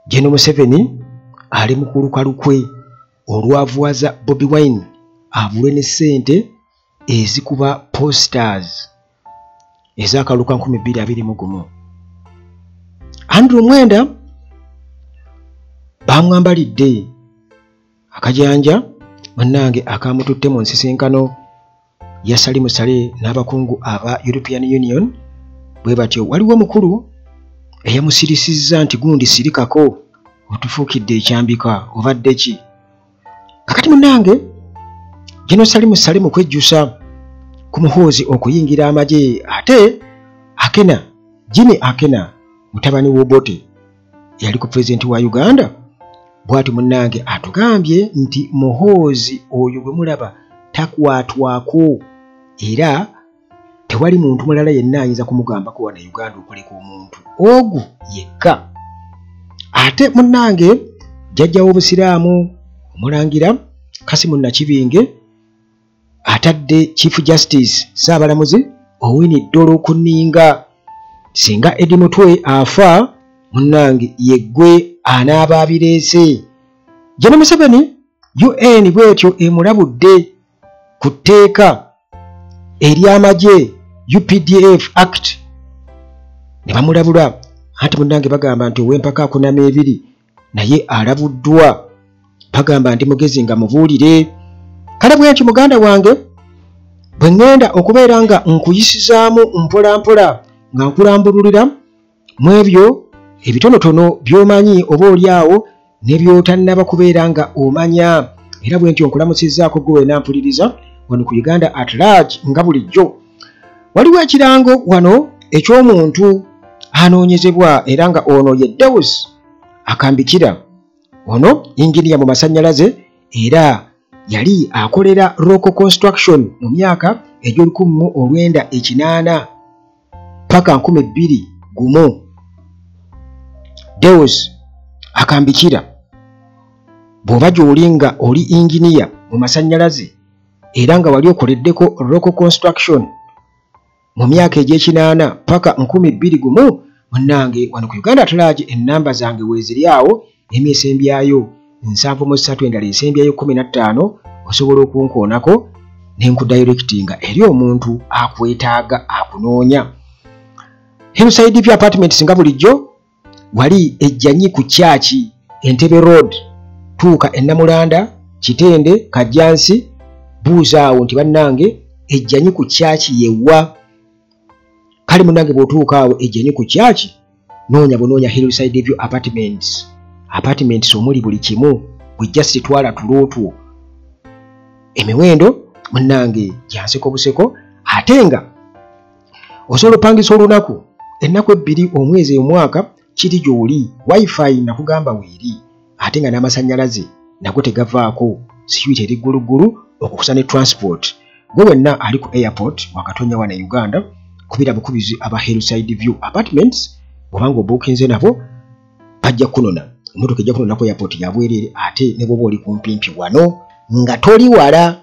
General Museveni ali mu kulukalukwe olwavuwaza Bobi Wine avulwe ne ssente ezikuba posters ez'akaluka 2021. Andrew Mwenda bamwambalidde akajanja munnange akamututte mu nsisinkano ya Salimu Sale n'abakungu aba European Union. Bwe batyo waliwo mukulu eyamusirisizza nti gundi sirikako otufuukidde ekyambika obadde ki. Kakati munnange General Salimu Sale mu kwejjusa ku muhoozi okuyingira amagye ate Akena Jimmy Akena mutabani w'Obote yali ku president wa Uganda bw'ati munnange atugambye nti muhoozi oyo bwe mulaba takwatwako era tewali muntu mulala yenna ayinza kumugambako wana Uganda okuleka omuntu ogu yekka. Ate munnange jjajja w'Obusiraamu omulangira Kasimu Nakibinge atadde Chief Justice Saabalamuzi Owini Dollo ku nninga. Singa Eddie Mutwe afa munnange yeggwe anaaba abireese. General Museveni UN bwetyo emulabudde ku tteeka ery'amagye UPDF Act ne bamulabula anti munnange bagamba nti ow'empaka 12 naye alabuddwa bagamba ndi mugezi nga mubuulire. Kale bwentyo muganda wange bwe ŋŋenda okubeera nga nkuyisizaamu mpola mpola nga nkulambululira mu ebyo ebitonotono by'omanyi oba oliawo ne by'otannaba kubeera nga omanya. Era bwentyo nkulamusizzaako gwe wena mpuliriza wano ku Uganda at large nga bulijjo. Waliwo ekirango wano eky'omuntu anoonyezebwa era nga ono ye Deus Akambikira. Ono inginiya mu masannyalaze era yali akolera Local Construction mu myaka egy'olukumi-1980 paka 2001. Deus Akambikira bw'oba gy'olinga oli inginiya mu masannyalaze era nga wali okoleddeko Local Construction mu myaka egy'ekinaana paka 2001 munnange wano ku Uganda at large ennamba zange weeziri awo emyesembyayo 73 endala esembyayo 15 osobola okunkoonako ne nkudirectinga eri omuntu akwetaaga akunoonya. Hillside View Apartments nga bulijjo wali ejjanyi ku Kyaki Entebbe Road tuuka Ennamulanda Kitende Kajjansi buuzaawo nti bannange ejjanyi ku Kyaki yewa. Kale munnange bw'otuuka awo ejjanyi ku Kyaki noonya bunoonya Hillside View Apartments omuli buli kimu bw'ejja sitwala tulootwo. Emiwendo munnange gyanseko buseko ate nga osobola opangisa olunaku ennaku 2 omwezi omwaka kiri gy'oli. Wifi nakugamba weeri ate nga n'amasannyalaze nago tegavaako siyuti eri gguluggulu okukusa ne transport. Gwe wenna ali ku airport wakatonya wana Uganda kubira bukubizi aba Hillside View Apartments obanga obuukinze nabo bajja kunona. Emmotoka ejja kunona ku airport ya bwereere ate ne bw'oba oli kumpimpi wano nga toli wala.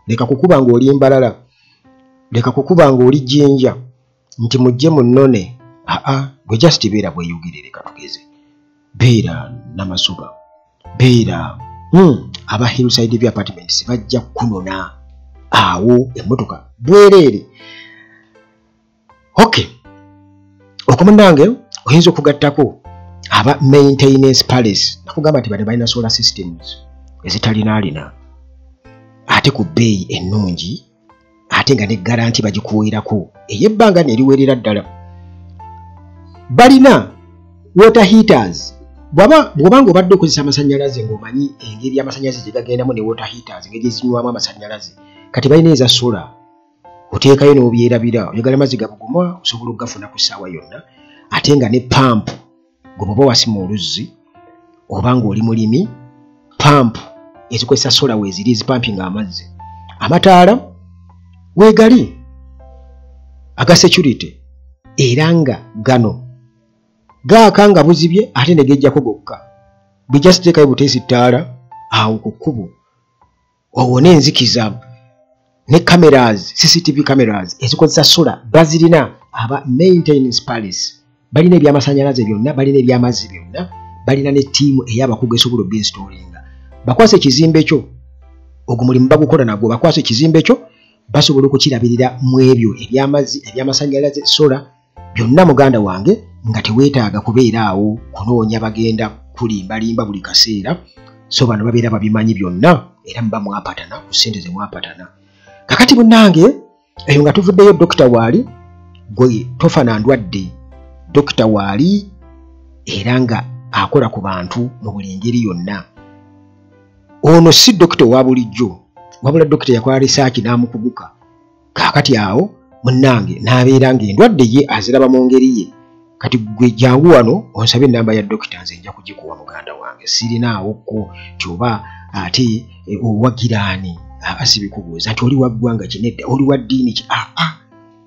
Leka kukuba ng'oli mbalala, leka kukuba ng'oli jjinja nti mujje munnone. Gwe just beera bweyogere leka tugeze. Beera Namasuba, beera aba Hillside View Apartments bajja kunona awo emmotoka bwereere. Okay, okumunange oyinza okugattako aba Maintenance Palace. Nakugamba nti bano balina solar systems ezitalinaalina ate ku bbeeyi ennungi ate nga ne garanti bagikuweerako ey'ebbanga neriwerera ddala. Balina water heaters. Bw'obanga obadde okozesa amasannyalaze ng'omanyi engeri y'amasannyalaze gye gagendamu ne water heaters engeri gye zinywamu amasannyalaze, kati balina eza solar. Oteekayo n'obyerabira oyagala amazzi gabuguma osobola okugafuna ku ssaawa yonna ate nga ne pampu gwe bw'oba wasima oluzzi oba ng'oli mulimi pampu ezikozesa solar weeziri ezipampinga amazzi. Amataala weegali aga security era nga gano gaaka nga buzibye ate ne gejjako gokka. Bijja siteekayo buteesi ttaala awo ku kkubo owone enzikiza ne cameras, CCTV cameras ezikozesa solar bazirina aba Maintenance Palace. Balina ebyamasannyalaze byonna, balina ebyamazzi byonna, balina ne ttiimu ey'abakugu esobola obinstallinga bakwasa ekizimbe kyo ogwo mulimu bagukola nagwo bakwasa ekizimbe kyo basobola okukirabirira mu ebyo eby'amazzi eby'amasannyalaze sola byonna muganda wange nga teweetaaga kubeera awo kunoonya bagenda kulimbalimba buli kaseera so bano babeera babimanyi byonna era muba mwapatana ku ssente ze mwapatana kakati munnange eyo nga tuvuddeyo dokita waali gwe tofa na ndwadde dokita waali era nga akola ku bantu mu buli ngeri yonna ono si dokita owa bulijjo wabula dokita yakola risaaki n'amukuguka kaakati awo munnange n'abeera ng'endwadde ye aziraba mu ngeri ye kati gwe jangu wano onsabe ennamba ya dokita nze nja kugikuwa muganda wange sirinaawokko kyoba ate owagiraani asibikubuuza nti oli wa ggwanga kinedda oli wa ddiini ki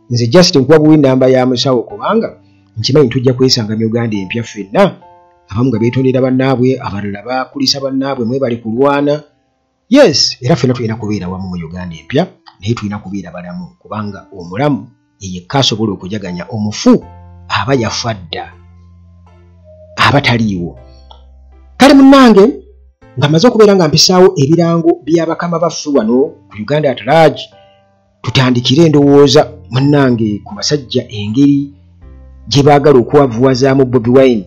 nze just nkuwa buwi nnamba ya musawo kubanga nkimanyi tujja kwesanga mu Uganda empya ffenna abamu nga beetondera bannaabwe abalala bakulisa bannaabwe mwe bali kulwana yes era ffenna tulina kubeera wamu mu Uganda empya naye tulina kubeera balamu kubanga omulamu yekka asobola okujaganya omufu aba yafa dda aba taliiwo kale munnange nga maze okubeera nga mpisaawo ebirango by'abakama baffe wano ku Uganda at large tutandikire endowooza munnange ku basajja engeri gye baagala okuwavuwazaamu Bobi Wine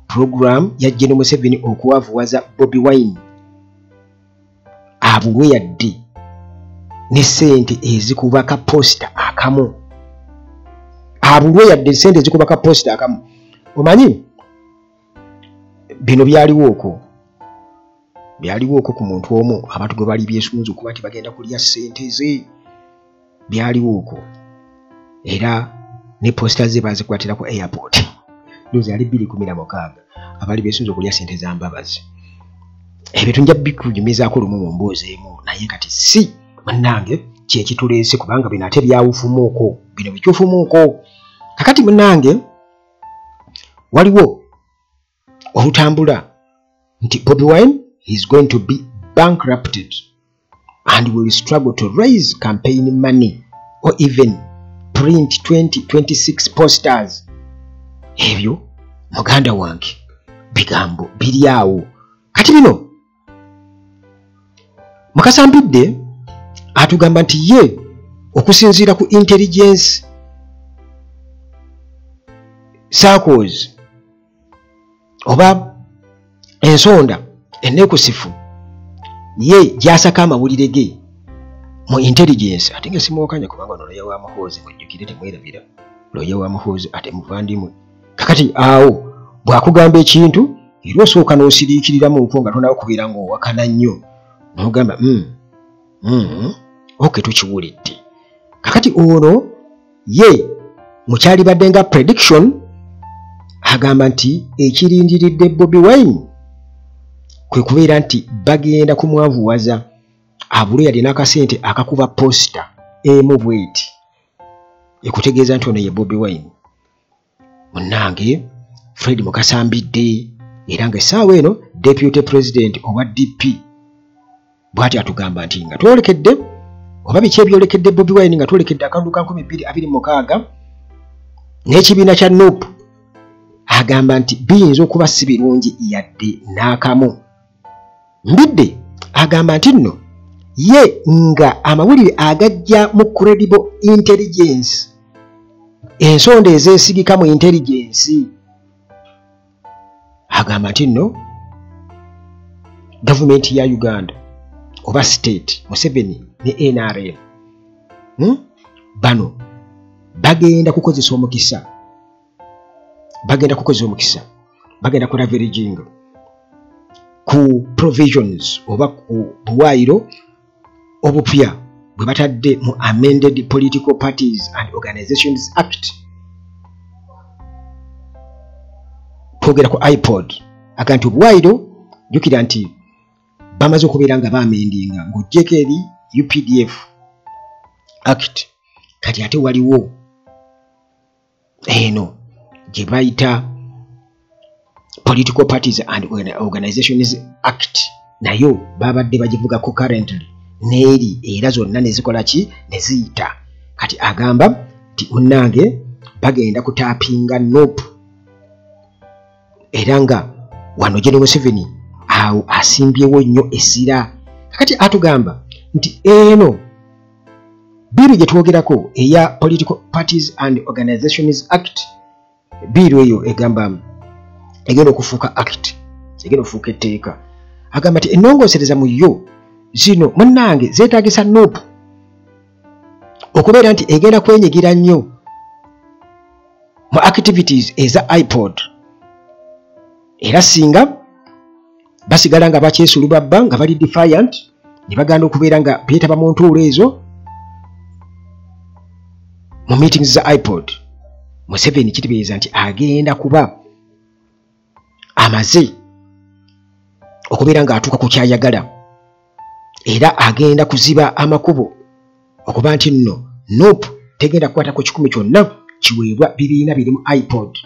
program ya Gen. Museveni okuwavuwaza Bobi Wine abulwe yadde ne ssente ezikuba ka posta akamu abulwe yadde ssente ezikuba ka posta akamu omanyi bino byaliwo okwo ku muntu omu abantu gwe bali byesunze okuba nti bagenda kulya ssente ze byaliwo okwo era ne posta ze bazikwatira ku airport ndozi ali 216 abali byesunze okulya ssente za mbabazi ebyo tunja bikunyumizaako lumu mu mboozi emu naye kati si munnange kyekituleese kubanga bino ate byawufumuuko bino bikyufumuuko kakati munnange waliwo olutambula nti Bobi Wine is going to be bankrupted and will struggle to raise campaign money or even print 2026 posters ebyo muganda wange bigambo biri awo kati bino Mukasambidde atugamba nti ye okusinziira ku intelligence circles oba ensonda enekusifu ye gyasaka amawulire ge mu intelligence ate nga simuwakanya kubanga ono loya wa muhoozi mujjukire temwerabira loya wa muhoozi ate muvandimwe kakati awo bwakugamba ekintu era osooka n'osiriikiriramu nko nga tonawo kubeera ng'owakana nnyo n'ogamba oke tukiwulidde kakati ono ye mukyali badde nga prediction agamba nti ekirindiridde Bobi Wine kwe kubeera nti bagenda kumwavuwaza abulwe yali n'akasente akakuba posta emu bweti ekutegeeza nti ono ye Bobi Wine munnange Fred Mukasambidde era nga essaawa eno deputy president owa DP bw'ati atugamba nti nga twolekedde oba biki ebyolekedde Bobi Wine nga twolekedde akalulu ka 2026 n'ekibiina kya NUP agamba nti biyinza okuba si birungi yadde n'akamu mbidde agamba nti nno ye nga amawulire agajja mu credible intelligence ensonda ezeesigika mu intelligence agamba nti nno gavumenti ya Uganda oba state Museveni ne NRM bano bagenda kukozesa omukisa bagenda ku leveraging ku provisions oba ku buwaayiro obupya bwe batadde mu amended Political Parties and Organizations Act twogera ku iPod aga nti obuwaayiro jjukira nti bamaze okubeera nga baamendinga ng'oggyeko eri UPDF Act kati ate waliwo eno gye bayita Political Parties and Organizations Act nayo babadde bagivugako currently n'eri era zonna ne zikola ki ne ziyita kati agamba nti munnange bagenda kutaapinga NUP era nga wano General Museveni awo asimbyewo nnyo essira. Kakati atugamba nti eno biiru gye twogerako eya Political Parties and Organizations Act, biiru eyo egamba egenda okufuuka act, egenda okufuuka etteeka. Agamba nti ennongoosereza mu yo zino munnange zeetaagisa NUP okubeera nti egenda kwenyigira nnyo mu activities eza iPod, era singa basigala nga bakyesulubabba nga bali defiant ne bagenda okubeera nga beetaba mu ntuulo ezo mu meetings za iPod, Museveni kitegeeza nti agenda kuba amaze okubeera ng'atuuka ku kyayagala, era agenda kuziba amakubo okuba nti nno NUP tegenda kukwatako 10 kyonna kiweebwa bibiina biri mu iPod.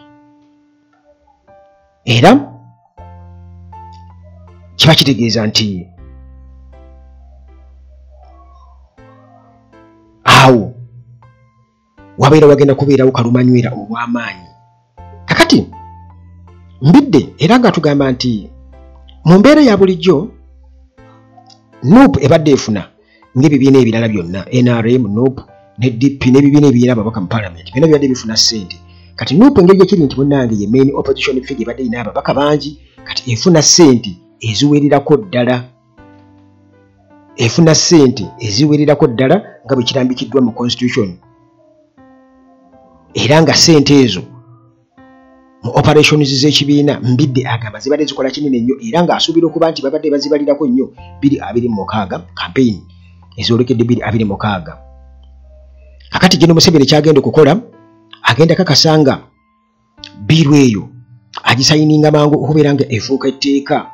Era kiba kitegeeza nti awo wabeera wagenda kubeerawo kalumanywera obw'amaanyi. Kakati mbidde era nga tugamba nti mu mbeera ya bulijjo NUP ebadde efuna ng'ebibiina ebirala byonna, NRM, NUP ne DP n'ebibiina ebirala ababaka mu Parliament byonna bibadde bifuna ssente. Kati NUP engeri gyekiri nti munnange ye main opposition figure ebadde erina ababaka bangi, kati efuna ssente eziwererako ddala, efuna ssente eziwererako ddala nga bwe kirambikiddwa mu constitution, era nga ssente ezo mu operations z'ekibiina mbidde agamba zibadde zikola kinene nnyo, era ng'asuubira okuba nti babadde bazibalirako nnyo 2026 campaign ezoolekedde 2026. Kakati General Museveni kyagenda okukola agenda kakasanga biiru eyo agisayininga mangu okubeera nga efuuka etteeka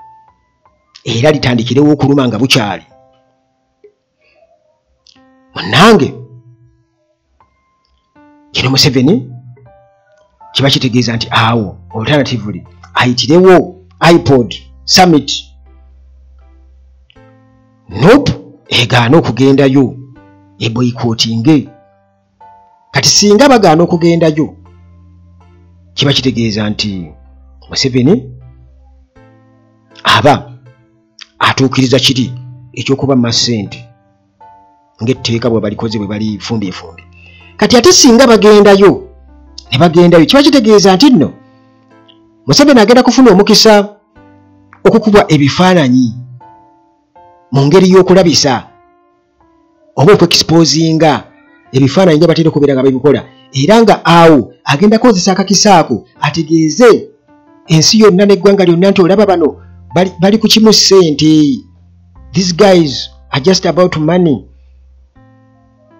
era litandikirewo okuluma nga bukyali. Munnange General Museveni kiba kitegeeza nti awo alternatively ayitirewo iPod Summit, NUP egaana okugendayo eboyikootinge. Kati singa bagaana okugendayo kiba kitegeeza nti Museveni aba atuukiriza kiri ekyokuba masente ng'etteeka bwe balikoze bwe bali fumbi. Kati ate singa bagendayo ne bagendayo kiba kitegeeza nti nno Museveni agenda kufuna omukisa okukubwa ebifaananyi mu ngeri y'okulabisa oba okwexposinga ebifaananyi nga batera okubeera nga babikola, era nga awo agenda kozesa akakisa ako ategeeze ensi yonna n'eggwanga lyonna nti olaba bano bali ku kimu ssente, these guys are just about money.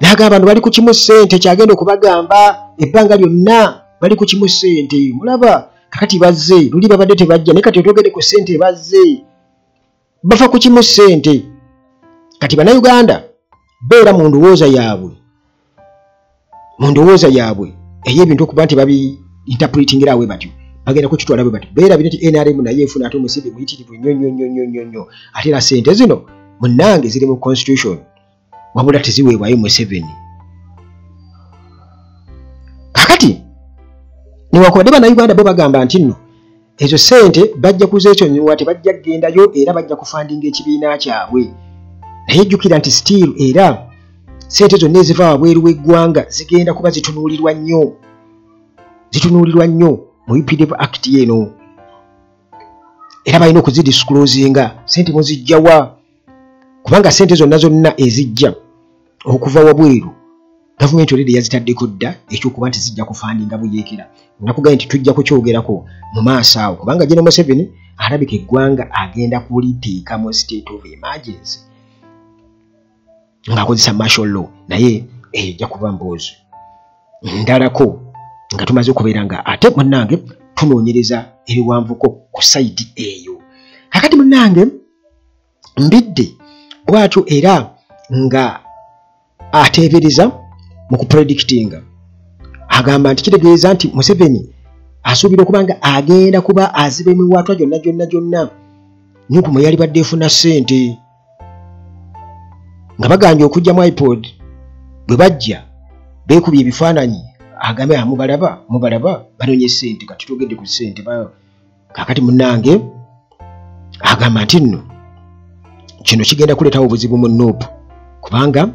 Naga abantu bali ku kimu ssente, kyagenda okubagamba ebbanga lyonna bali ku kimu ssente. Mulaba kakati bazze luli babadde tebajja naye kati otwogedde ku ssente bazze bafa ku kimu ssente. Kati bannayuganda beera mu ndowooza yaabwe ey'ebintu okuba nti babi interpretingira awe batyo bagenda kukitwala bwe batyo. Beera bino nti NRM naye efuna ate omusibe muyitirivu nnyo ate era ssente zino munnange ziri mu constitution wabula teziweebwayo Museveni. Kakati newankubadde bannayuganda bo bagamba nti nno ezo ssente bajja kuzeesonyiwa, tebajja kugendayo era bajja kufandinga ekibiina kyabwe. Naye jjukira nti still era ssente zonna eziva wabweru w'eggwanga zigenda kuba zitunuulirwa nnyo mu UPDF Act yeno, era balina okuzidisclosinga ssente muzijjawa, kubanga ssente zonna ezijja okuva wabweru gavumenti oledi yazitaddeko dda ekyokuba nti zijja kufandinga buyeekera. Nakugaye nti tujja kukyogerako mu maaso awo, kubanga General Museveni alabika eggwanga agenda kuliteeka mu state of emergency ng'akozesa martial law, naye ejja kuba mboozi ndalako nga tumaze okubeera nga ate munnange tunoonyereza ebiwanvuko ku sayidi eyo. Kakati munnange mbidde bw'atyo era nga ateebereza mu kupredictinga, agamba nti kitegeeza nti Museveni asuubira okuba nga agenda kuba aziba emiwaatwa gyonna NUP mwe yali badde efuna ssente nga bagambye okujjamu iPod bwe bajja beekubye ebifaananyi agambe mubalaba banoonye ssente. Kati twogedde ku ssente kakati munnange agamba nti nno kino kigenda kuleetawo obuzibu mu Nuupu kubanga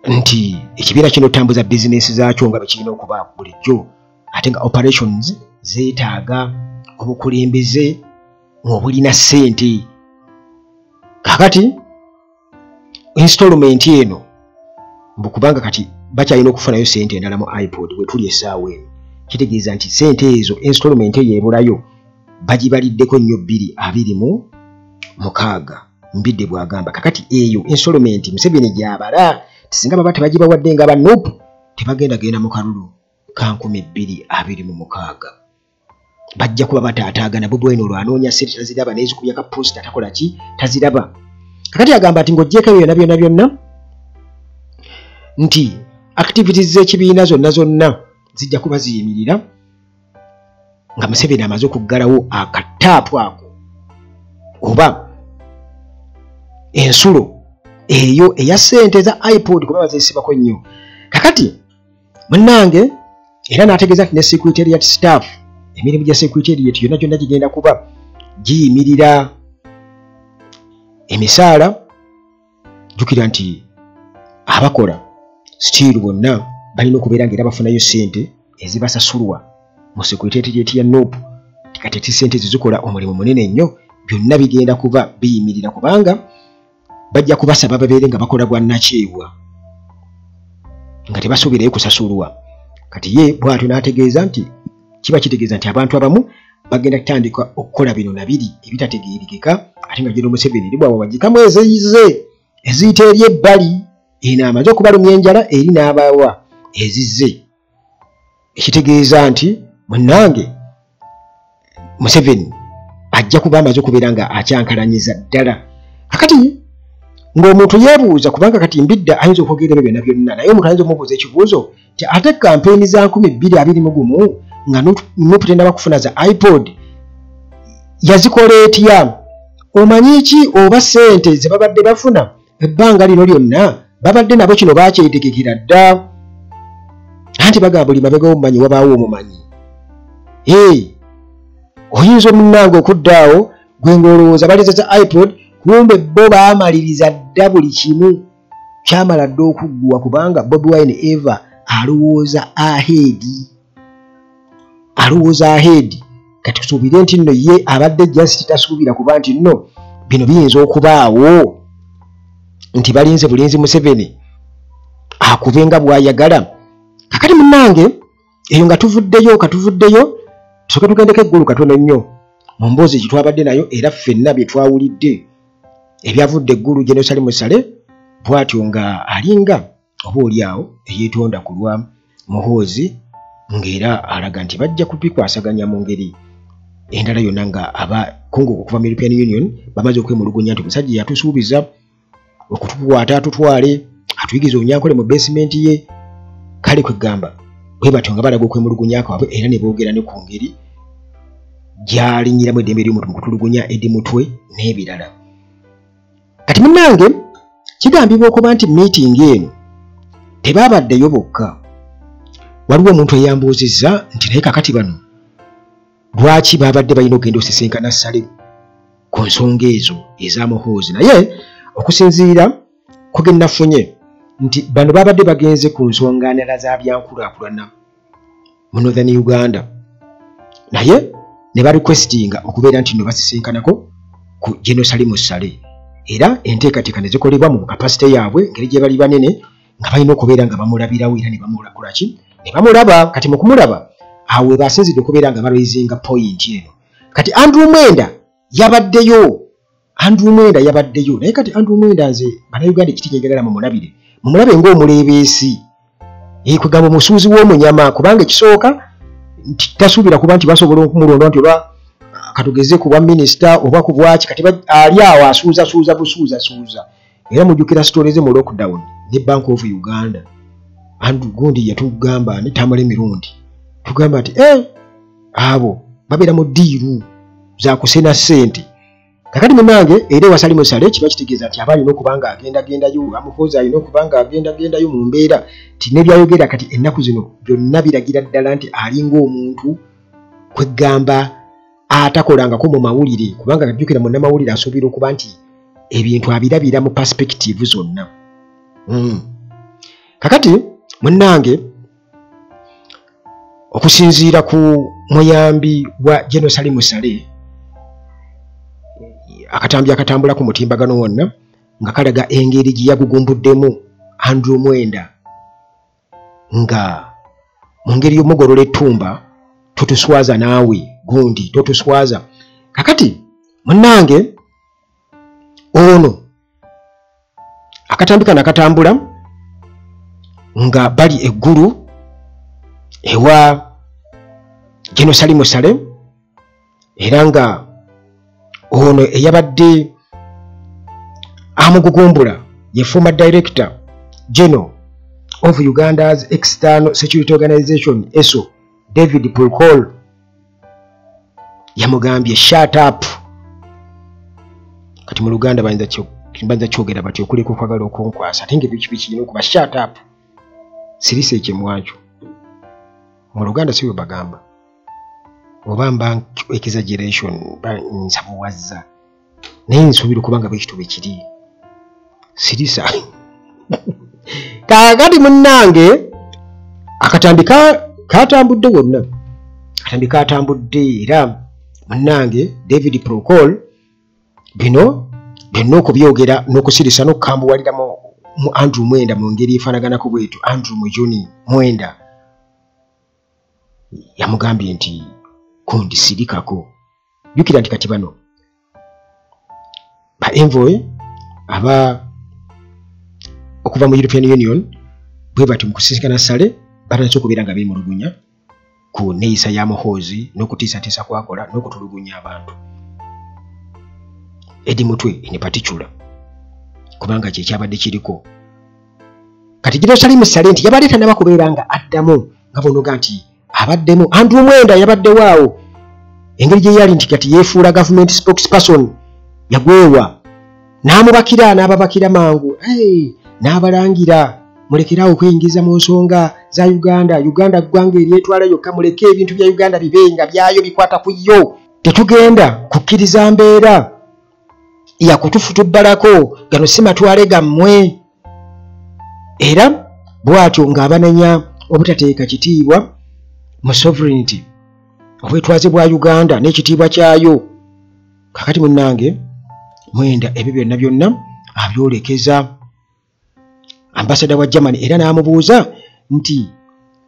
nti ekibiina kino tambuza bizinesi zaakyo nga bekirina okuba bulijjo ate nga operations zeetaaga obukulembeze ng'obulina ssente. Kakati installment eno mbukubanga kati bakyalina okufunayo ssente endala mu iPod bwe tuli essaawa eno, kitegeeza nti ssente ezo installment eyo ebulayo bagibaliddeko nnyo 226 mbidde bw'agamba. Kakati eyo installment Museveni gy'abala singa baba tebagibawadde nga ba Nuupu tebagenda mu kalulu ka 2026 bajja kuba bataataagana Bobi Wine olwo anoonya ssente taziraba n'ezikubya ka posta takola ki taziraba. Kakati agamba ati ng'oggyeko byonna nti activities z'ekibiina zonna zijja kuba ziyimirira nga Museveni amaze okuggalawo akataapu ako oba ensulo eyo eya ssente za iPod kuba bazeesibako nnyo. Kakati munnange era n'ategeeza nti ne secretariat staff emirimu gya secretariat yonna gigenda kuba giyimirira. Emisaala jjukira nti abakola still bonna balina okubeera ng'era bafunayo ssente ezibasasulwa mu secretariat ya Nuupu. Kati ssente zizikola omulimu munene nnyo, byonna bigenda kuba biyimirira kubanga bajja kubasaba babeere nga bakola gwa nakyewa nga tebasuubirayo kusasulwa. Kati ye bw'atyo n'ategeeza nti kiba kitegeeza nti abantu abamu bagenda kutandika okukola bino na biri ebitategeerekeka ate nga General Museveni eri bw'abo bagikamu eziyita eri ebbali eno amaze okubalumya enjala eri n'abawa ezizze, ekitegeeza nti munnange Museveni ajja kuba amaze okubeera nga akyankalanyiza ddala. Kakati ng'omuntu yeebuuza kubanga kati mbidda ayinza okwogera ebyo byonna naye omuntu ayinza omubuuza ekibuuzo nti ate kampeeni za 2021 nga Nuupu tenda kufuna za iPod yazikola etya? Omanyi ki oba ssente ze babadde bafuna ebbanga lino lyonna babadde nabo kino bakyetegekera dda? Anti bagamba buli mabega w'omumanyi wabaawo omumanyi. Oyinza omunnange okuddaawo gwe ng'olowooza baliza za iPod kumbe bo baamaliriza dda buli kimu kyamala dda okuggwa kubanga Bobi Wine Eva alowooza ahead. Kati tusuubire nti nno ye abadde just tasuubira kuba nti nno bino biyinza okubaawo nti balinze bulinzi Museveni akubenga bw'ayagala. Kakati munnange eyo nga tuvuddeyo tusooke tugendeko eggulu katono nnyo mu mboozi gye twabadde nayo era ffenna bye twawulidde ebyavudde eggulu Jenosali Musale bw'atyo nga alinga oba oliawo eyeetonda ku lwa Muhoozi ng'era alaga nti bajja kubikwasaganya mu ngeri endala yonna nga abakungu okuva mu European Union bamaze okwemulugunya nti omusajja yatusuubiza okutukwata atutwale atuyigiza Onyankole mu basement ye. Kale kwegamba bwe batyo nga balaga okwemulugunya kwabwe era ne boogera ne ku ngeri gy'alinyiramu eddembe ly'omuntu mu kutulugunya eddimutwe n'ebirala. Kati munnange kigambibwa okuba nti meeting eno tebaabaddeyo bokka. Waliwo omuntu eyambuuzizza nti naye kakati bano lwaki baabadde balina okugenda osisinkana Ssale ku nsonga ezo eza Muhoozi? Naye okusinziira ku ge nafunye nti bano baabadde bagenze ku nsonga ndala za byankulaakulana mu Northern Uganda, naye ne barequestinga okubeera nti no basisinkanako ku Jenosali Musale era enteekateeka ne zikolebwa mu kapasite yaabwe engeri gye bali banene nga balina okubeera nga bamulabirawo era ne bamulakula ki ne bamulaba. Kati mu kumulaba awo basinzidde okubeera nga balwizinga point eno. Kati Andrew Mwenda yabaddeyo naye kati Andrew Mwenda nze Bannayuganda ekiti njagala mumulabe ng'omuleebeesi kwegamba omusuuzi w'omunyama kubanga ekisooka tasuubira kuba nti basobola okumulonda nti olwa katugeze ku bwa minisita oba ku bwaki kati ali awo asuuza busuuza. Era mujjukira stories mu lockdown ne Bank of Uganda Andrew Gundi yatugamba ne tamala emirundi tugamba nti abo babeera mu ddiiru za kusena ssente. Kakati munnange era ewasali Musale kiba kitegeeza nti aba alina okuba nga agendagendayo, Muhoozi alina okuba nga agendagendayo mu mbeera ti n'ebyayogera kati ennaku zino byonna biragira ddala nti alinga omuntu kwegamba atakolangako mu mawulire kubanga ajjukira munnamawulire asuubira okuba nti ebintu abirabira mu perspective zonna. Kakati munnange okusinziira ku muyambi wa General Salim Saleh akatambi akatambula ku mutimbagano wonna nga kalaga engeri gye yagugumbuddemu Andrew Mwenda nga mu ngeri y'omugolola ettumba totuswaza naawe gundi totuswaza. Kakati munnange ono akatambi kana katambula nga bali eggulu ewa General Salim Saleh era nga ono eyabadde amugugumbula ye former director general of Uganda's External Security Organization ESO David Pulkol yamugambye shut up. Kati mu Luganda banza kyogera batyo okuliko kwagala okunkwasa ate ng'ebiki bikirina okuba shut up sirisa ekimwakyo. Mu Luganda si bwe bagamba oba mba exaggeration nsabuwazza naye nsuubira okuba nga bwekito bwe kiri sirisa. Kakati munnange akatambi katambudde wonna akatambi katambudde era munnange David Procol bino byonna okubyogera n'okusirisa n'okukambuwalira mu Andrew Mwenda mu ngeri efaanaganako bwetu. Andrew Mujuni Mwenda yamugambye nti kundisirikako. Jukira nti kati bano ba envoy aba okuva mu European Union bwe bati mu kusisinkana Saleh batanze okubeera nga beemulugunya ku neeyisa ya muhoozi n'okutiisatiisa kwakola n'okutulugunya abantu. Edi Mutwe in particular kubanga kye kyabadde kiriko. Kati General Salim Saleh nti yabaleeta n'abakubeera nga addamu nga bonoga nti abaddemu Andrew Mwenda yabadde waawo engeri gye yali nti kati yeefuula government spokesperson yagwewa n'amubakira n'ababakira mangu n'abalangira mulekerawo okweyingiza mu nsonga za Uganda. Uganda ggwanga eryetwala yokka muleke ebintu bya Uganda bibe nga byayo bikwata ku yo. Tetugenda kukkiriza mbeera yakutufutubbalako gano si matwale gammwe. Era bw'atyo ng'abanenya obutateeka kitiibwa mu sovereignty obwetwaze bwa Uganda n'ekitiibwa kyayo. Kakati munnange Mwenda ebyo byonna byonna abyolekeza ambassador wa Germany era n'amubuuza nti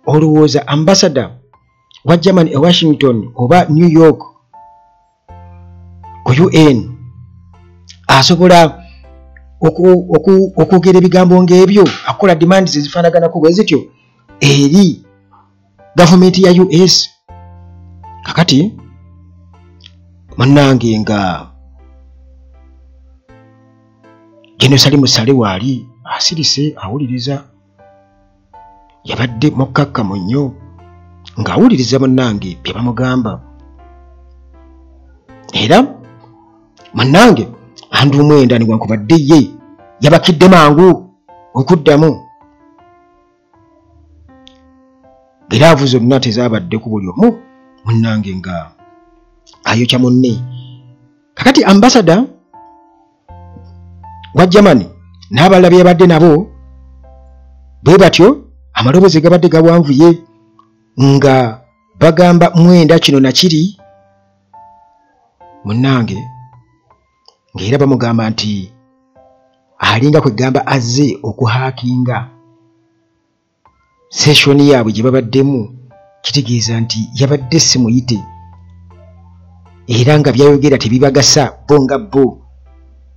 olowooza ambassador wa Germany e Washington oba New York ku UN asobola okwogera ebigambo ng'ebyo akola demands ezifaanaganako bwe zityo eri gavumenti ya US. Kakati munnange nga General Salim Saleh waali asirise awuliriza yabadde mukkakkamu nnyo ng'awuliriza munnange bye bamugamba. Era munnange Andrew Mwenda newankubadde ye yabakidde mangu okuddamu. Giraavu zonna tezaabadde ku buli omu munnange nga ayokya munne. Kakati ambassador wa Germany n'abalala bye yabadde nabo bwe batyo amaloboozi gabadde gawanvuye nga bagamba Mwenda kino nakiri munnange ng'era bamugamba nti alinga kwegamba azze okuhaakinga session yaabwe gye babaddemu kitegeeza nti yabadde simuyite era nga byayogera tebibagasa bo nga bo.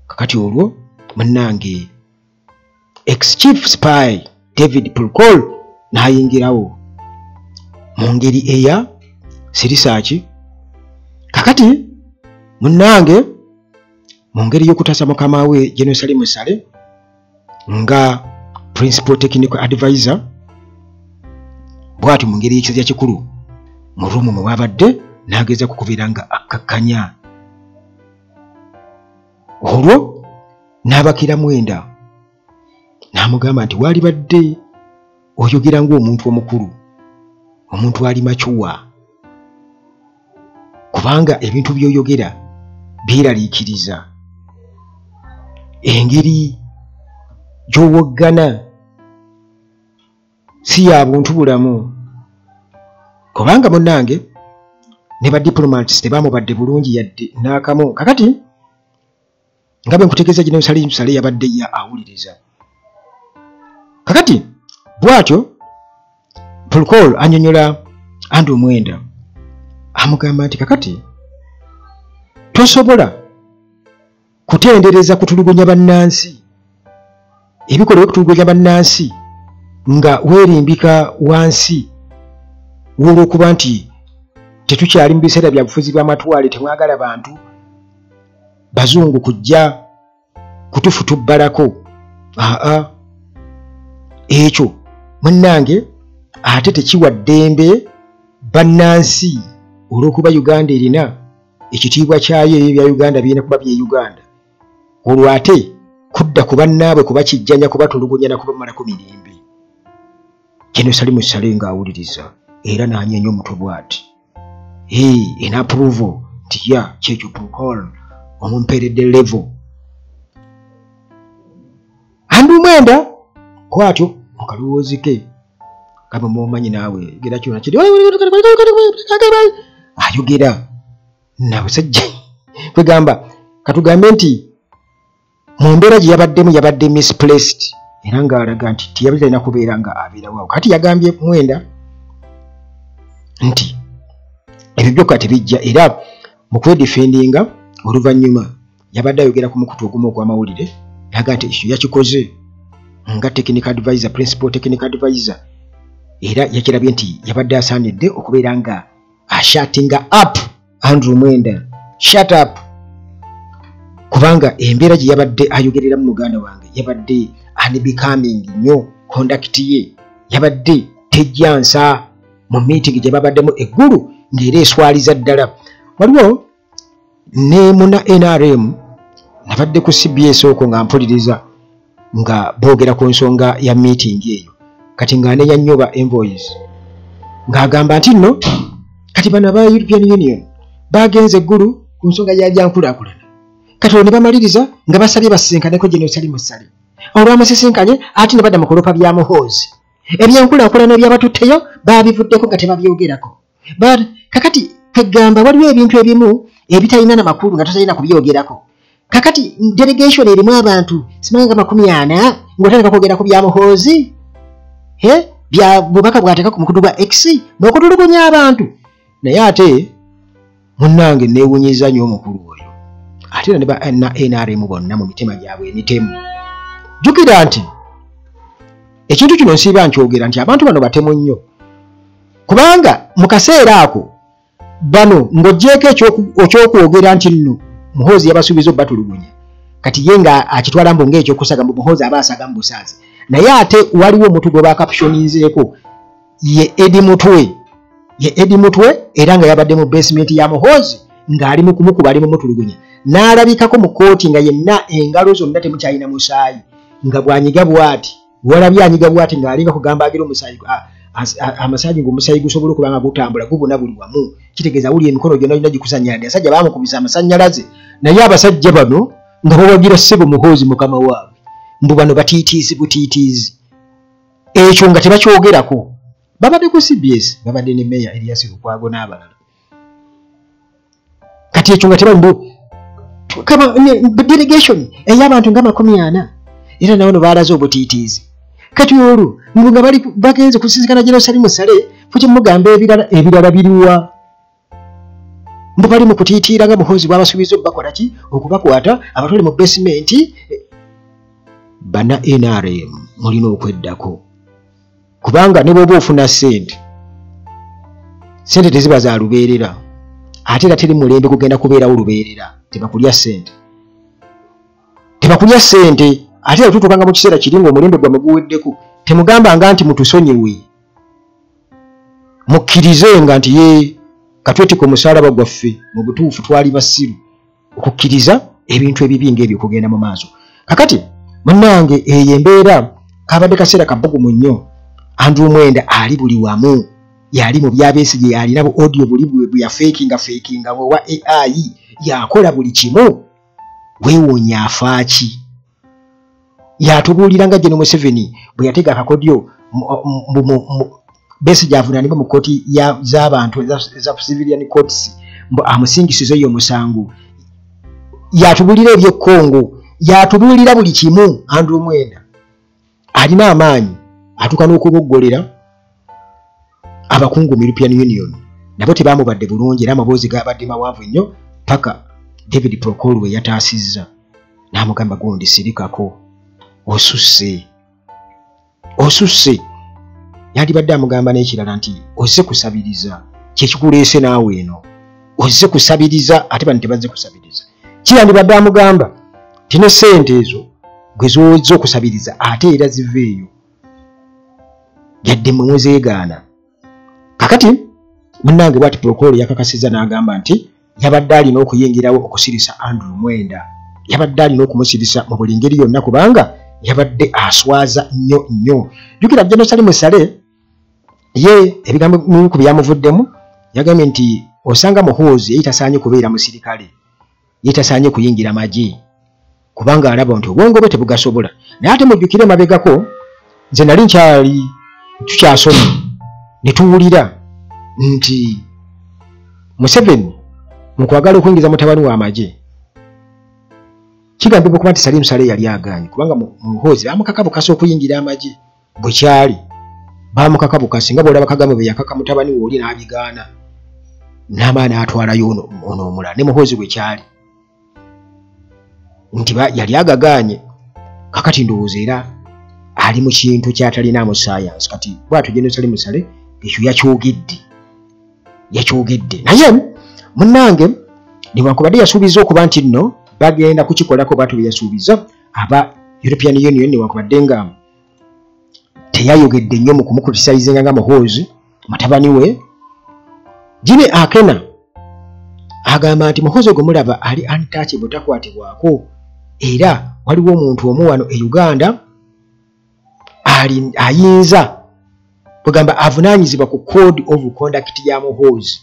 Kakati olwo munnange ex-chief spy David Pulkol n'ayingirawo mu ngeri eya sirisaaki. Kakati munnange mu ngeri y'okutasa mukama we General Salim Saleh nga principal technical advisor bw'ati mu ngeri y'ekizya kikulu mu rumu mwe wabadde n'ageza kukubeera nga akkakkanya olwo n'abakira Mwenda n'amugamba nti waali badde oyogera ng'omuntu omukulu omuntu ali makyuwa kubanga ebintu byoyogera biraliikiriza engeri gy'owoggana si ya buntu bulamu kubanga munnange ne badiplomats tebamubadde bulungi yadde n'akamu kakati nga bwe nkutegeeza General Salim Saleh yabadde ya awuliriza kakati bw'atyo Protocol anyonyola Andrew Mwenda amugamba nti kakati tosobola kutendereza kutulugunya bannansi ebikolwa okutulugunya bannansi nga weerimbika wansi w'olwokuba nti tetukyali mu biseera bya bufuzi bw'amatwale temwagala bantu bazungu kujja kutufutubbalako ekyo munnange ate tekiwa ddembe bannansi olw'okuba Uganda erina ekitiibwa kyayo ebyo bya Uganda birina kuba bye Uganda olwo ate kudda ku bannaabwe kubakijjanya kubatulugunya na kubamalako mirembe General Salim Saleh ng'awuliriza era n'anyeenya omutwe bw'ati in approval nti kyekyo Protocol omumperedde level Andrew Mwenda kwatyo mukalowoozi ke kaba mumanyi naawe gera kyona kiri ayogera nabusajja kwegamba katugambe nti mu mbeera gye yabaddemu yabadde misplaced era ng'alaga nti tiyabirina kubeera nga abeerawo kati yagambye Mwenda nti ebyo byokka tebijja era mu kwedifendinga oluvannyuma yabadde ayogera ku mukutu ogumu ogw'amawulire yaga nti ekyo yakikoze nga principal technical advisor era yakirabye nti yabadde asaanidde okubeera nga ashatinga up Andrew Mwenda shut up kubanga embeera gye yabadde ayogerera mu muganda wange yabadde unbecoming nnyo conduct ye yabadde tejjansa mu meeting gye babaddemu eggulu ng'era eswaliza ddala waliwo ne muna NRM nabadde ku CBS okwo nga mpuliriza nga boogera ku nsonga ya meeting eyo kati ng'aneenya nnyo envoice ng'agamba nti nno kati bano aba European Union bagenze eggulu ku nsonga ya byankulaakulana kati ne bamaliriza nga basabye basinkaneko General Salim Saleh olw'amusisinkanye ate ne badda mu kulopa bya Muhoozi ebyankulaakulana ebyabatutteyo baabivuddeko nga tebabyogerako kakati kwegamba waliwo ebintu ebimu ebitalina na makulu nga totalina kubyogerako kakati delegation erimu abantu simanga 40 ng'otandika kwogera ku bya Muhoozi bya bubaka bw'ateeka ku mukutu gwa X n'okutulugunya abantu naye ate munnange neewunyiza nnyo omukulu oyo ate ne ba NRM bonna mu mitima gyabwe emitemu jjukira nti ekintu kino nsiiba nkyogera nti abantu bano batemu nnyo kubanga mu kaseera ako bano ng'oggyeko ekyokwogera nti nno Muhoozi yabasuubiza obbatulugunya kati ye nga akitwala mbu ng'ekyokusaga mbu Muhoozi aba asaga mu busaazi naye ate waliwo omuntu gwe bakapushoninzeeko ye Edi Mutwe era nga yabadde mu basement ya Muhoozi ng'ali mu kumukuba ali mu mutulugunya n'alabikako mu kooti nga yenna engalo zonna temukyalina musaayi nga bw'anyiga bw'ati walabye anyiga bw'ati ng'alinga kugamba agira omusaayi amasaayi ng'omusaayi gusobola okuba nga gutambula gubuna buli wamu kitegeeza wuli emikono gyonna gyonna gikusanyalade asajja baamukubisa amasannyalaze naye abasajja bano nga bawagira ssebo Muhoozi mukama waabwe mbu bano batiitiizi butiitiizi ekyo nga tebakyogerako babadde ku CBS babadde ne Meya Elias Lukwago n'abalala kati ekyo nga tebambu delegation ey'abantu nga 40 era nabo baalaze obutiitiizi kati olwo nga bali bagenze kusisinkana General Salim Saleh fuki mugamba ebirala biriwa mbu bali mu kutiitiira nga Muhoozi bw'abasuubiza bakola ki okubakwata abatwale mu basement bana NRM mulina okweddako kubanga ne bw'oba ofuna ssente teziba za lubeerera ate era teri mulembe kugenda kubeerawo lubeerera tebakulya ssente ate era tutuukanga mu kiseera kiri ng'omulembe gwammwe guweddeko temugambanga nti mutusonyiwe mukkirizenga nti ye katwetika omusaalaba gwaffe mu butuufu twali basiru okukkiriza ebintu ebibi ng'ebyo okugenda mu maaso kakati munnange eyo embeera kabadde kaseera kabugumu nnyo Andrew Mwenda ali buli wamu yali mu byabesigye yalina bu audio buli bwe ya fakinga wa AI yakola buli kimu weewonya afaaki yatubuulira nga General Museveni bwe yatega akakodyo Besigye avunaanibwa mu kkooti z'abantu za civilian courts amusingisizo eyo musango yatubuulira eby'ekkongo yatubuulira buli kimu Andrew Mwenda alina amaanyi atuuka n'okuboggolera abakungu mu European Union nabo tebamubadde bulungi era amaboozi gabadde mawanvu nnyo paka David Prokol we yataasizza n'amugamba gundi sirikako osusse yandibadde amugamba n'ekirala nti ozze kusabiriza kyekikuleese naawe eno ozze kusabiriza ate bano tebazze kusabiriza kiyandibadde amugamba tine ssente ezo gwe zozze okusabiriza ate era ziveeyo yadde mwe muzeegaana kakati munnange bwati Prokol yakakasizza n'agamba nti yabadde alina okuyingirawo okusirisa Andrew Mwenda yabadde alina okumusirisa mu buli ngeri yonna kubanga yabadde aswaza nnyo jjukira General Salim Saleh ye ebigambo ku byamuvuddemu yagambye nti osanga Muhoozi yitasaanye kubeera musirikale yitasaanye kuyingira magye kubanga alaba nti obwongo bwe tebugasobola naye ate mujjukire mabegako nze nali nkyali tukyasoma ne tuwulira nti Museveni mu kwagala okuyingiza mutabani wa magye kigambibwa kuba nti Salim Saleh yali agaanye kubanga Muhoozi bamukakabukasa okuyingira amagye bwe kyali bamukakabukasa nga bw'olaba Kagame bwe yakaka mutabani we oli n'abigaana n'amaani atwalayo ono omulala ne Muhoozi bwe kyali nti yali agagaanye kakati ndowooza era ali mu kintu ky'atalinaamu science kati bw'atyo General Salim Saleh ekyo yakyogedde naye munnange newankubadde yasuubiza okuba nti nno bagenda kukikolako bw'atyo bye yasuubiza aba European Union newankubadde nga teyayogedde nnyo mu kumukritisizinga nga Muhoozi mutabani we Jimmy Akena agamba nti Muhoozi gwe mulaba ali untouchable takwatibwako era waliwo omuntu omu wano e Uganda ayinza kugamba avunaanyizibwa ku code of conduct ya Muhoozi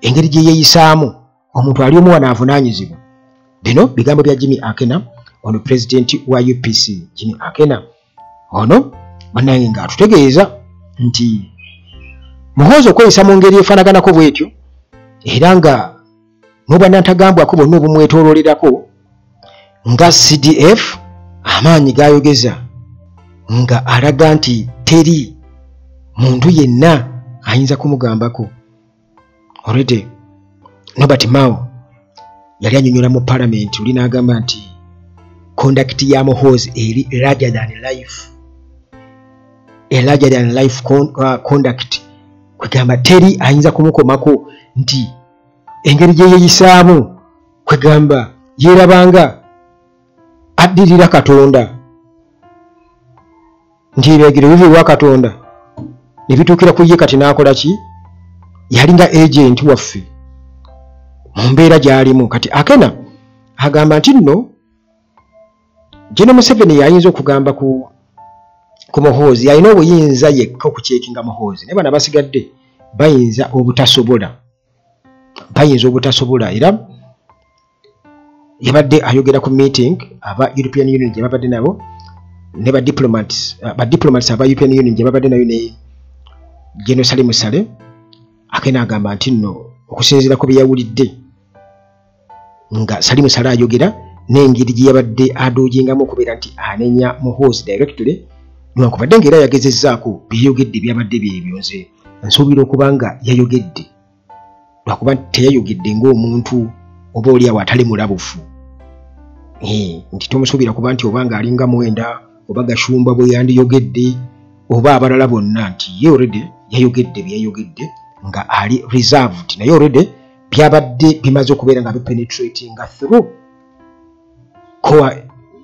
engeri gye yeeyisaamu omuntu ali omu wano avunaanyizibwa bino bigambo bya Jimmy Akena ono president wa UPC Jimmy Akena ono bannange ng'atutegeeza nti Muhoozi okweyisa mu ngeri efaanaganako bw'etyo era nga n'obwannantagambwako bonna obumwetooloolerako nga CDF amaanyi gayogeza nga alaga nti teri muntu yenna ayinza kumugambako already Norbert Mao yali anyonyola mu parliament oli n'agamba nti conduct ya Muhoozi eri larger than life conduct kwegamba teri ayinza kumukomako nti engeri gye yeeyisaamu kwegamba yeerabanga addirira Katonda nti ebiragiro biviibwa Katonda ne bituukira ku ye kati n'akola ki yali nga agent waffe mu mbeera gy'alimu kati Akena agamba nti nno General Museveni yayinza okugamba ku Muhoozi yalina obuyinza yekka okukyekinga Muhoozi naye bano basigadde bayinza obutasobola era yabadde ayogera ku meeting aba European Union gye babadde nabo ne ba diplomats aba European Union gye babadde nayo ne General Salim Saleh Akena agamba nti nno okusinziira ku bye yawulidde nga Salim Saleh ayogera n'engeri gye yabadde adoojingamu okubeera nti anenya Muhoozi directly newankubadde ng'era yagezezzaako byeyogedde byabadde byebyo nze nsuubira okuba nga yayogedde lwakuba teyayogedde ng'omuntu oba oliawo atali mulabufu nti tomusuubira kuba nti oba ng'alinga Mwenda oba Gashumba bwe yandiyogedde oba abalala bonna nti ye already yayogedde byeyayogedde nga ali reserved naye already byabadde bimaze okubeera nga bipenetrating through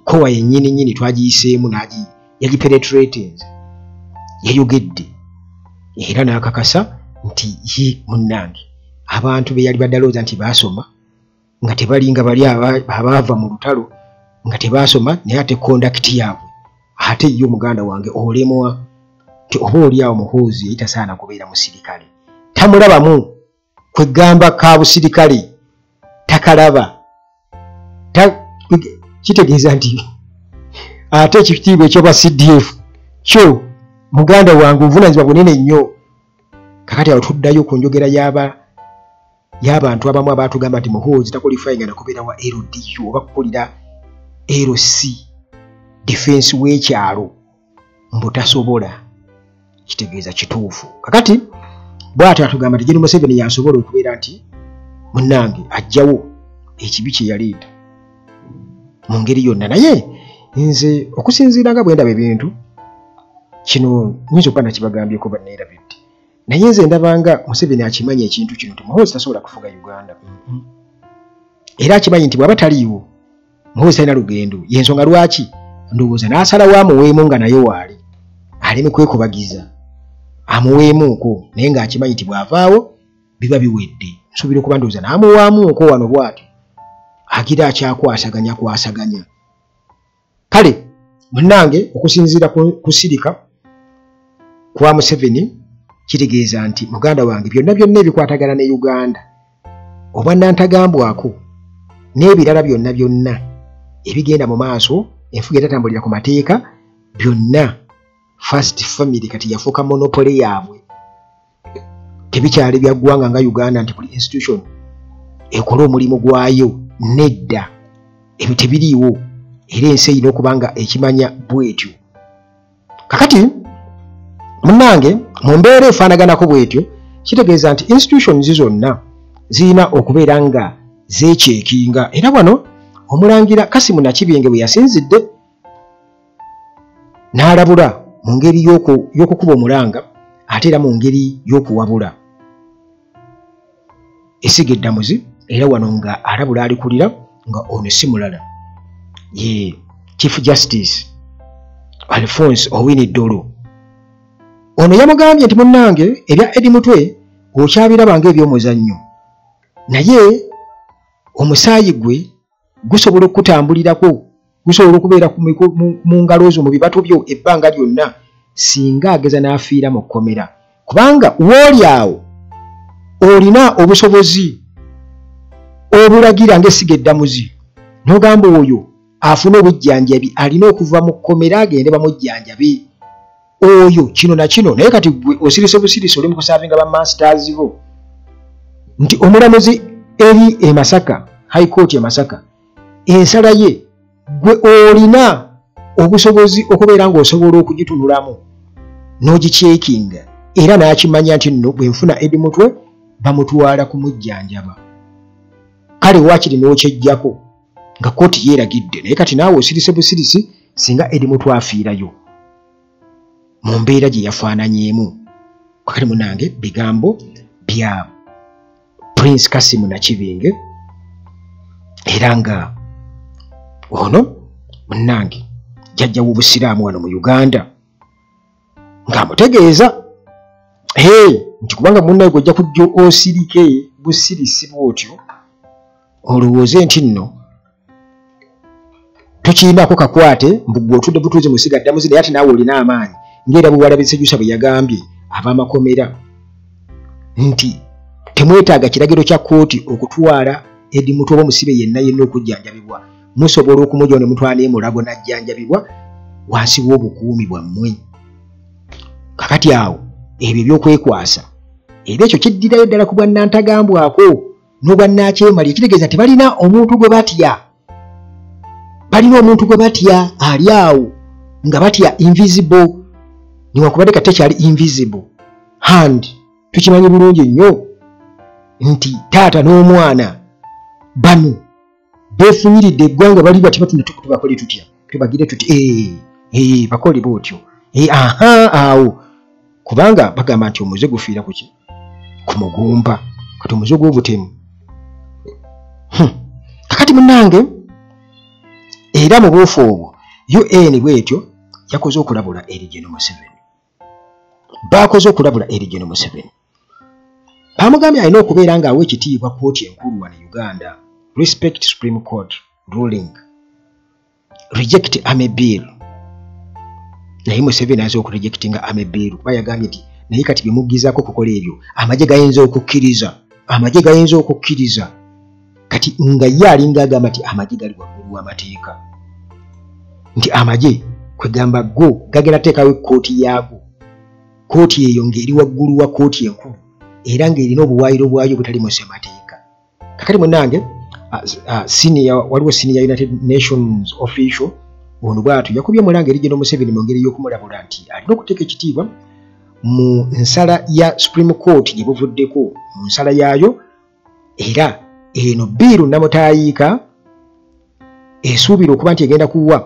kowa yennyini twagiyiseemu yagipenetrating yayogedde era n'akakasa nti ye munnange abantu be yali baddalooza nti baasoma nga tebalinga bali abaava mu lutalo nga tebaasoma naye ate conduct yaabwe ate yo muganda wange olemwa ti oba oliawo Muhoozi yitasaana kubeera musirikale. Tamulabamu kwegamba ka busirikale takalaba. Kitegeeza nti ate ekitiibwa ekyoba CDF kyo muganda wange obuvunaanyizibwa bunene nnyo. Kakati awo tuddayo ku njogera y'abantu abamu abaatugamba nti Muhoozi takwalifayinga na kubeera wa LDU oba kukolera LC defense w'ekyalo mbu tasobola. Kitegeeza kituufu. Kakati bw'atyo atugamba nti Gen. Museveni yasobola okubeera nti munnange ajjawo ekibi kye yaleeta mu ngeri yonna. Naye nze okusinziira nga bwe ndaba ebintu kino nnyinza okuba nakibagambyeko banneerabidde, naye nze ndabanga Museveni akimanya ekintu kino nti Muhoozi tasobola kufuga Uganda. Era akimanyi nti bw'aba taliiwo Muhoozi talina lugendo. Y'ensonga lwaki ndowooza n'asalawo amuweemu nga naye waali aleme kwekubagiza amuweemuuko, naye ng'akimanyi nti bw'avaawo biba biwedde. Nsuubira okuba ndowooza n'amuwaamuuko wano bw'atyo agira akyakwasaganya. Kale munnange okusinziira ku sirika kwa Museveni kitegeeza nti muganda wange byonna ebikwatagana ne Uganda oba nantagambwako n'ebirala byonna ebigenda mu maaso, enfuga etatambulira ku mateeka, byonna First Family kati yafuuka monopoly yaabwe. Tebikyali bya ggwanga nga Uganda nti buli institution ekola omulimu gwayo. Nedda, ebyo tebiriiwo, era ensi erina okuba nga ekimanya bwetyo. Kakati munnange mu mbeera efaanaganako bwetyo kitegeeza nti institutions zonna zirina okubeera nga zeekyekinga. Era wano omulangira Kasimu Nakibinge bwe yasinzidde n'alabula mu ngeri y'okukuba omulanga ate era mu ngeri y'okuwabula esiga eddamuzi. Era wano nga alabula alikulira nga ono si mulala ye Chief Justice Alphonse Owiny Dollo. Ono yamugambye nti munnange ebya Eddie Mutwe okyabirabanga eby'omuzannyo, naye omusaayi gwe gusobola okutambulirako, gusobola okubeera mu ngalo zo mu bibatu byo ebbanga lyonna singa ageza n'afiira mu kkomera, kubanga w'oli awo olina obusobozi obulagira ng'essiga eddamuzi n'ogamba oyo afuna obujjanjabi alina okuva mu kkomera agende bamujjanjabe oyo kino na kino. Naye kati gwe osirise busirisi oli mu kusaavinga ba masters bo nti omulamuzi eri e Masaka, High Court e Masaka, ensala ye gwe olina obusobozi okubeera ng'osobola okugitunulamu n'ogikyekinga, era n'akimanya nti nno bwe nfuna Eddie Mutwe bamutwala kumujjanjaba. Kale waakiri n'okyejjako nga kooti yeeragidde, naye kati naawe osirise busirisi singa Eddie Mutwe afiirayo mu mbeera gye yafaananyeemu. Kakati munange bigambo bya Prince Kasimu Nakibinge, era nga ono munange jjajja w'obusiraamu wano mu Uganda ng'amutegeeza nti kubanga munnaye gw'ojja kujja osirike busirisi bw'otyo olowooze nti nno tokirinako kakwate mbu gwe otudde butuuze mu ssiga ddamuzi, naye ate naawe olina amaanyi ng'era Buwalabi Ssejusa bwe yagambye ab'amakomera nti temwetaaga kiragiro kya kkooti okutwala Eddie Mutwe oba omusibe yenna okujjanjabibwa. Musobola okumujja ne mutwala e Mulago n'ajjanjabibwa wansi w'obukuumi bwammwe. Kakati awo ebyo by'okwekwasa era ekyo kiddirayo ddala ku bwannantagambwako n'obwannakyemali. Ekitegeeza nti balina omuntu gwe batya, balina omuntu gwe batya ali awo nga batya invisible, newankubadde kati tekyali invisible hand. Tukimanyi bulungi nnyo nti taata n'omwana bano beefunyiridde eggwanga bali bati batuna tubakole tutya, tubagire tuti bakole bootyo awo, kubanga bagamba nti omuze gufiira kuki ku mugumba, kati omuze gw'obutemu. Kakati munnange era mu buufu obwo UN bwetyo yakoze okulabula eri Gen. Museveni, bakoze okulabula eri Gen. Museveni. Bamugambye alina okubeera ng'awa ekitiibwa kkooti enkulu wano Uganda, respect Supreme Court ruling, reject Army Bill, naye Museveni aza okurejectinga ame bill kuba yagambye nti naye kati bimuggizaako kukola ebyo amagye gayinza okukkiriza kati nga ye alinga agamba nti amagye gali waggulu w'amateeka nti amagye kwegamba go gagenda teekawo ekkooti yaago kooti eyo ng'eri waggulu wa kooti enkulu era ng'erina obuwaayiro bwayo butali mu ssemateeka kakati munnange waliwo senior United Nations official ono bw'atyo yakubye Mulange Regional Museveni mu ngeri y'okumulabula nti alina okuteeka ekitiibwa mu nsala ya Supreme Court gye buvuddeko mu nsala yaayo era eno biiru namutaayiika esuubira okuba nti egenda kuwa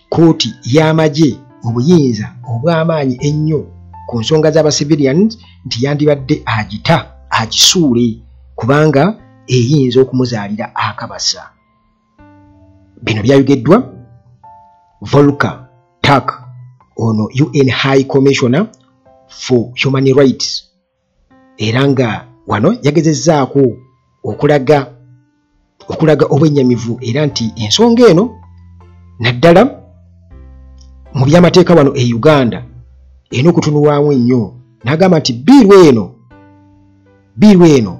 kooti y'amagye obuyinza obw'amaanyi ennyo ku nsonga z'abacivilians nti yandibadde agisuule kubanga eyinza okumuzaalira akabasa. Bino byayogeddwa Volker Turk ono UN High Commissioner for Human Rights era nga wano yagezezzaako okulaga obwennyamivu era nti ensonga eno naddala mu byamateeka wano e Uganda erina okutunulwamu ennyo n'agamba nti biiru eno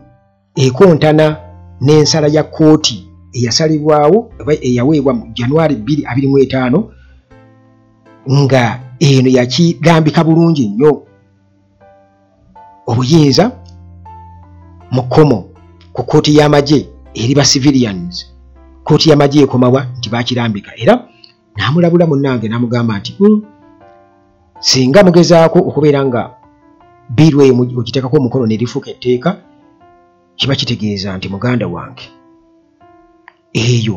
ekontana n'ensala ya kooti eyasalibwawo eyaweebwa mu January 2025 nga eno yakigambika bulungi nnyo obuyinza mu kkomo ku kooti y'amagye eri ba civilians kooti y'amagye ekomawa nti bakirambika era n'amulabula munnange n'amugamba nti singa mugezaako okubeera nga biiru eyo ogiteekako omukono n'erifuuka etteeka kiba kitegeeza nti muganda wange eyo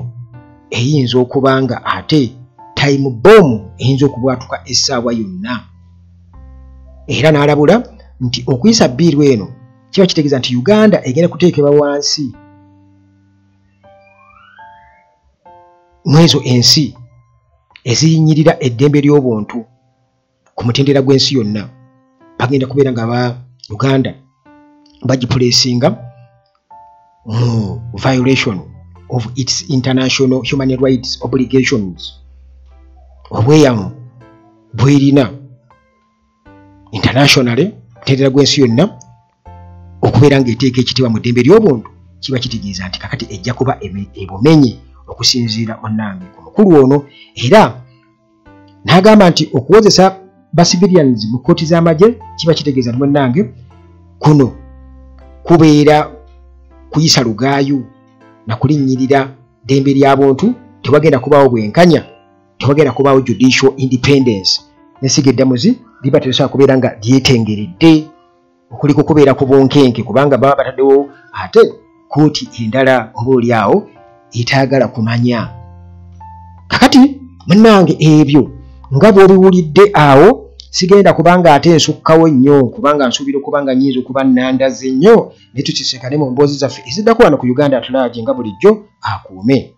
eyinza okuba nga ate time bomb eyinza okubwatuka essaawa yonna era n'alabula nti okuyisa biiru eno kiba kitegeeza nti Uganda egenda kuteekebwa wansi mwezo ensi eziyinyirira eddembe ly'obuntu ku mutendera gw'ensi yonna bagenda kubeera nga aba Uganda bagipuleesinga mu violation of its international human rights obligations obweyamu bwerina internationally mutendera gw'ensi yonna okubeera ng'eteeka ekitiibwa mu ddembe ly'obuntu kiba kitegeeza nti kakati ejja kuba ebumenye okusinziira munnange ku mukulu ono era n'agamba nti okuwozesa ba civilians mu kooti z'amagye kiba kitegeeza nti munnange kuno kubeera kuyisa lugaayu na kulinnyirira ddembe ly'abuntu tewagenda kubaawo bwenkanya tewagenda kubaawo judicial independence n'essiga eddamuzi liba tesobola kubeera nga lyetengeredde okuliko kubeera ku bunkenke kubanga baba bataddewo ate kooti endala oba oli awo etaagala kumanya kakati munnange ebyo nga bw'obiwulidde awo sigenda kubanga ate nsukkawo nnyo kubanga nsuubira okubanga nnyinza okuba nnandaze nnyo ne tukisekane mu mboozi zaffe eziddako wano ku Uganda At Large nga bulijjo akuume.